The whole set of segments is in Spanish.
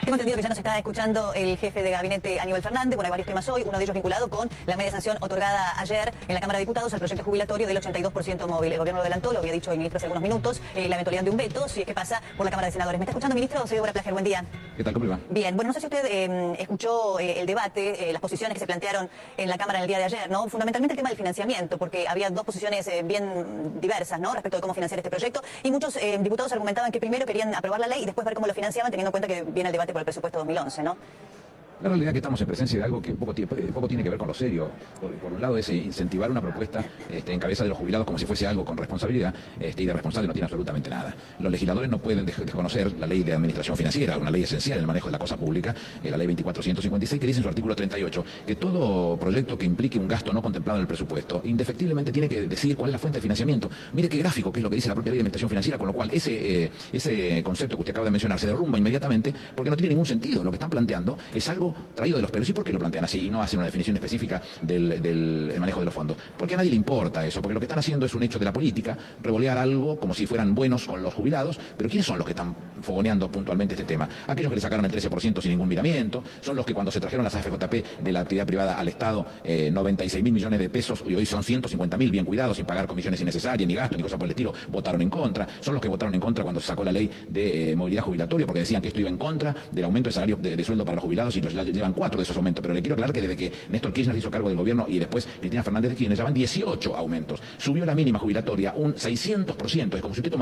Tengo entendido que ya nos está escuchando el jefe de gabinete Aníbal Fernández. Bueno, hay varios temas hoy, uno de ellos vinculado con la media sanción otorgada ayer en la Cámara de Diputados al proyecto jubilatorio del 82% móvil. El gobierno lo adelantó, lo había dicho el ministro hace algunos minutos, la eventualidad de un veto, si es que pasa por la Cámara de Senadores. ¿Me está escuchando, ministro? Soy Débora Plager, buen día. ¿Qué tal? ¿Cómo le va? Bien, bueno, no sé si usted escuchó el debate, las posiciones que se plantearon en la Cámara en el día de ayer, ¿no? Fundamentalmente el tema del financiamiento, porque había dos posiciones bien diversas, ¿no?, respecto de cómo financiar este proyecto, y muchos diputados argumentaban que primero querían aprobar la ley y después ver cómo lo financiaban, teniendo en cuenta que viene el debate por el presupuesto 2011, ¿no? La realidad es que estamos en presencia de algo que poco tiene que ver con lo serio. Por un lado es incentivar una propuesta en cabeza de los jubilados como si fuese algo con responsabilidad, y de responsable no tiene absolutamente nada. Los legisladores no pueden desconocer la ley de administración financiera, una ley esencial en el manejo de la cosa pública, la ley 24.156, que dice en su artículo 38 que todo proyecto que implique un gasto no contemplado en el presupuesto, indefectiblemente tiene que decir cuál es la fuente de financiamiento. Mire qué gráfico, que es lo que dice la propia ley de administración financiera, con lo cual ese concepto que usted acaba de mencionar se derrumba inmediatamente porque no tiene ningún sentido. Lo que están planteando es algo traído de los pelos. ¿Y por qué lo plantean así y no hacen una definición específica del manejo de los fondos? Porque a nadie le importa eso, porque lo que están haciendo es un hecho de la política, revolear algo como si fueran buenos con los jubilados, pero ¿quiénes son los que están fogoneando puntualmente este tema? Aquellos que le sacaron el 13% sin ningún miramiento, son los que cuando se trajeron las AFJP de la actividad privada al Estado, 96.000 millones de pesos, y hoy son 150.000 bien cuidados, sin pagar comisiones innecesarias, ni gastos, ni cosas por el estilo, votaron en contra. Son los que votaron en contra cuando se sacó la ley de movilidad jubilatoria, porque decían que esto iba en contra del aumento de salario de sueldo para los jubilados, y los llevan 4 de esos aumentos. Pero le quiero aclarar que desde que Néstor Kirchner hizo cargo del gobierno y después Cristina Fernández de Kirchner, ya van 18 aumentos. Subió la mínima jubilatoria un 600%. Es como si usted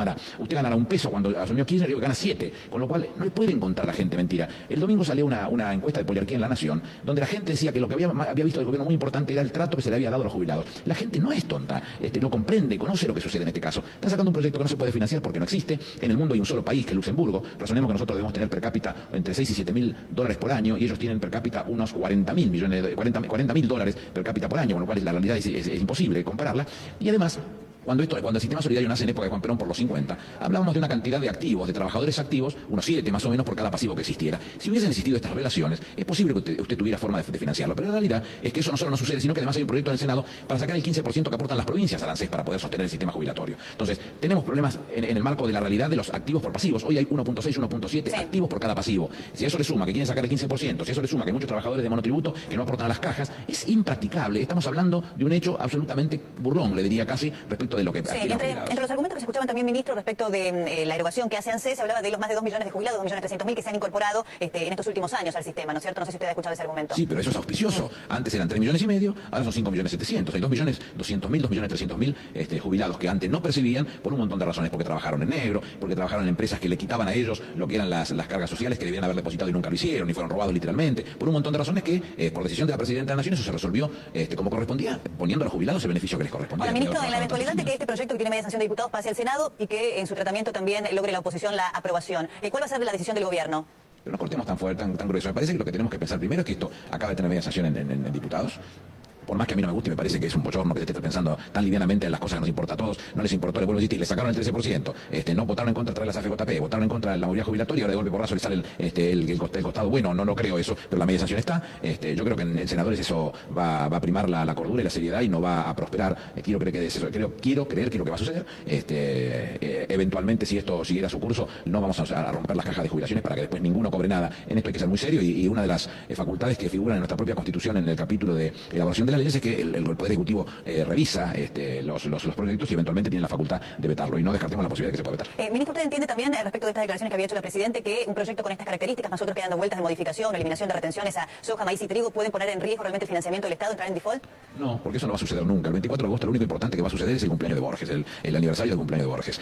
ganara un peso cuando asumió Kirchner y hoy gana 7. Con lo cual no le pueden contar a la gente mentira. El domingo salió una encuesta de Poliarquía en La Nación, donde la gente decía que lo que había visto del gobierno muy importante era el trato que se le había dado a los jubilados. La gente no es tonta, lo comprende, conoce lo que sucede en este caso. Están sacando un proyecto que no se puede financiar porque no existe. En el mundo hay un solo país, que es Luxemburgo. Razonemos que nosotros debemos tener per cápita entre 6 y 7 mil dólares por año, y ellos tienen per cápita unos 40.000 dólares per cápita por año, con lo cual la realidad es imposible compararla. Y además, cuando el sistema solidario nace en época de Juan Perón por los 50, hablábamos de una cantidad de activos, de trabajadores activos, unos 7 más o menos por cada pasivo que existiera. Si hubiesen existido estas relaciones, es posible que usted tuviera forma de financiarlo, pero la realidad es que eso no solo no sucede, sino que además hay un proyecto en el Senado para sacar el 15% que aportan las provincias al ANSES para poder sostener el sistema jubilatorio. Entonces, tenemos problemas en el marco de la realidad de los activos por pasivos. Hoy hay 1.6, 1.7 activos por cada pasivo. Si a eso le suma que quieren sacar el 15%, si a eso le suma que hay muchos trabajadores de monotributo que no aportan a las cajas, es impracticable. Estamos hablando de un hecho absolutamente burlón, le diría casi, respecto de lo que... Entre los argumentos que se escuchaban también, ministro, respecto de la erogación que hace ANSES, se hablaba de los más de 2 millones de jubilados, 2.300.000 que se han incorporado en estos últimos años al sistema, ¿no es cierto? No sé si usted ha escuchado ese argumento. Sí, pero eso es auspicioso. Antes eran 3,5 millones, ahora son 5.700.000. Hay 2.200.000, 2.300.000 jubilados que antes no percibían por un montón de razones, porque trabajaron en negro, porque trabajaron en empresas que le quitaban a ellos lo que eran las cargas sociales que debían haber depositado y nunca lo hicieron, y fueron robados literalmente, por un montón de razones que, por decisión de la Presidenta de la Nación, eso se resolvió como correspondía, poniendo a los jubilados el beneficio que les correspondía. Ahora, ministro, en la eventualidad de que este proyecto que tiene media sanción de diputados pase al Senado y que en su tratamiento también logre la oposición la aprobación, ¿cuál va a ser la decisión del gobierno? Pero no cortemos tan fuerte, tan grueso. Me parece que lo que tenemos que pensar primero es que esto acaba de tener media sanción en diputados. Por más que a mí no me guste, me parece que es un bochorno que se esté pensando tan livianamente en las cosas que nos importa a todos. No les importó, le vuelvo a insistir, le sacaron el 13%. No votaron en contra de traer las AFJP, votaron en contra de la movilidad jubilatoria, ahora de golpe porrazo le sale el costado. Bueno, no lo creo eso, pero la media sanción está. Yo creo que en senadores eso va a primar la cordura y la seriedad y no va a prosperar. Quiero creer que lo que va a suceder, eventualmente, si esto siguiera su curso, no vamos a romper las cajas de jubilaciones para que después ninguno cobre nada. En esto hay que ser muy serio, y una de las facultades que figuran en nuestra propia Constitución en el capítulo de elaboración de la ley es que el Poder Ejecutivo revisa los proyectos y eventualmente tiene la facultad de vetarlo, y no descartemos la posibilidad de que se pueda vetar. Ministro, ¿usted entiende también respecto de estas declaraciones que había hecho el presidente que un proyecto con estas características, más otros que dando vueltas de modificación, eliminación de retenciones a soja, maíz y trigo, pueden poner en riesgo realmente el financiamiento del Estado, entrar en default? No, porque eso no va a suceder nunca. El 24 de agosto lo único importante que va a suceder es el cumpleaños de Borges, el aniversario del cumpleaños de Borges.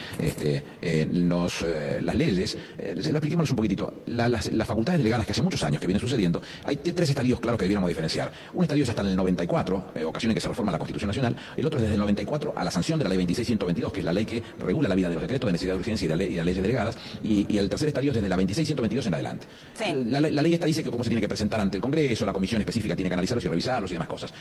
Las leyes, expliquémoslos un poquitito. Las facultades delegadas que hace muchos años que vienen sucediendo, hay 3 estadios claros que debiéramos diferenciar. Un estadio es hasta en el 94, ocasión en que se reforma la Constitución Nacional. El otro es desde el 94 a la sanción de la ley 26.122, que es la ley que regula la vida de los decretos de necesidad de urgencia y las leyes delegadas. Y el tercer estadio es desde la 26.122 en adelante. Sí. La ley esta dice que cómo se tiene que presentar ante el Congreso, la comisión específica tiene que analizarlos y revisarlos y demás cosas.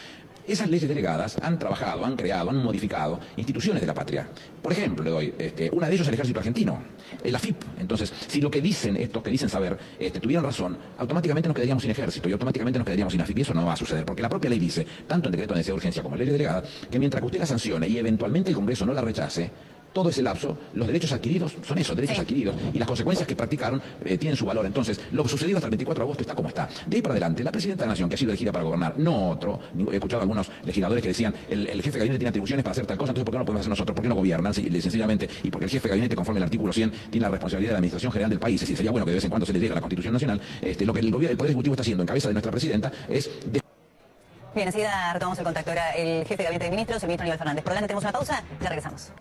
Esas leyes delegadas han trabajado, han creado, han modificado instituciones de la patria. Por ejemplo, le doy, una de ellos el Ejército Argentino, la AFIP. Entonces, si lo que dicen estos que dicen saber tuvieran razón, automáticamente nos quedaríamos sin ejército y automáticamente nos quedaríamos sin AFIP, y eso no va a suceder, porque la propia ley dice, tanto en decreto de necesidad de urgencia como en ley delegada, que mientras que usted la sancione y eventualmente el Congreso no la rechace, todo ese lapso, los derechos adquiridos son esos, derechos adquiridos, y las consecuencias que practicaron tienen su valor. Entonces, lo sucedido hasta el 24 de agosto está como está. De ahí para adelante, la presidenta de la Nación, que ha sido elegida para gobernar, no otro, he escuchado a algunos legisladores que decían, el jefe de gabinete tiene atribuciones para hacer tal cosa, entonces ¿por qué no lo podemos hacer nosotros? ¿Por qué no gobiernan? Sencillamente, y porque el jefe de gabinete, conforme al artículo 100, tiene la responsabilidad de la administración general del país, es decir, sería bueno que de vez en cuando se le diga a la Constitución Nacional, lo que el Poder Ejecutivo está haciendo en cabeza de nuestra presidenta es... Bien, enseguida retomamos el contacto. Ahora el jefe de gabinete de ministros, el ministro Aníbal Fernández. Por delante tenemos una pausa, ya regresamos.